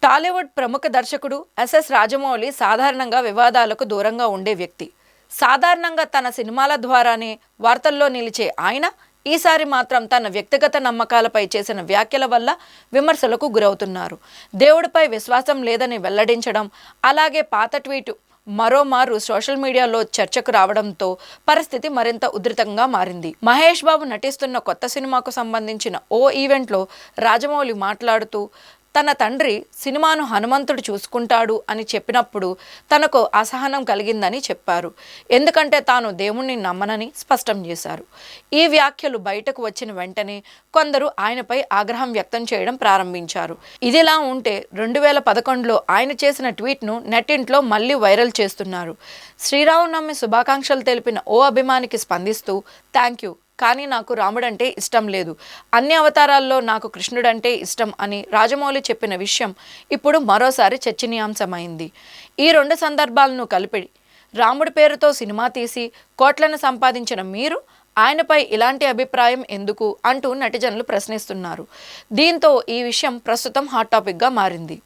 టాలీవుడ్ ప్రముఖ దర్శకుడు ఎస్ఎస్ రాజమౌళి సాధారణంగా వివాదాలకు దూరంగా ఉండే వ్యక్తి. సాధారణంగా తన సినిమాల ద్వారానే వార్తల్లో నిలిచే ఆయన ఈసారి మాత్రం తన వ్యక్తిగత నమ్మకాలపై చేసిన వ్యాఖ్యల వల్ల విమర్శలకు గురవుతున్నారు. దేవుడిపై విశ్వాసం లేదని వెల్లడించడం, అలాగే పాత ట్వీట్ మరోమారు సోషల్ మీడియాలో చర్చకు రావడంతో పరిస్థితి మరింత ఉధృతంగా మారింది. మహేష్ బాబు నటిస్తున్న కొత్త సినిమాకు సంబంధించిన ఓ ఈవెంట్లో రాజమౌళి మాట్లాడుతూ తన తండ్రి సినిమాను హనుమంతుడు చూసుకుంటాడు అని చెప్పినప్పుడు తనకు అసహనం కలిగిందని చెప్పారు. ఎందుకంటే తాను దేవుణ్ణి నమ్మనని స్పష్టం చేశారు. ఈ వ్యాఖ్యలు బయటకు వచ్చిన వెంటనే కొందరు ఆయనపై ఆగ్రహం వ్యక్తం చేయడం ప్రారంభించారు. ఇదిలా ఉంటే 2011లో ఆయన చేసిన ట్వీట్ను నెట్టింట్లో మళ్ళీ వైరల్ చేస్తున్నారు. శ్రీరామనవమి శుభాకాంక్షలు తెలిపిన ఓ అభిమానికి స్పందిస్తూ థ్యాంక్ యూ, కానీ నాకు రాముడంటే ఇష్టం లేదు, అన్ని అవతారాల్లో నాకు కృష్ణుడంటే ఇష్టం అని రాజమౌళి చెప్పిన విషయం ఇప్పుడు మరోసారి చర్చనీయాంశమైంది. ఈ రెండు సందర్భాలను కలిపి రాముడి పేరుతో సినిమా తీసి కోట్లను సంపాదించిన మీరు ఆయనపై ఇలాంటి అభిప్రాయం ఎందుకు అంటూ నెటిజన్లు ప్రశ్నిస్తున్నారు. దీంతో ఈ విషయం ప్రస్తుతం హాట్ టాపిక్గా మారింది.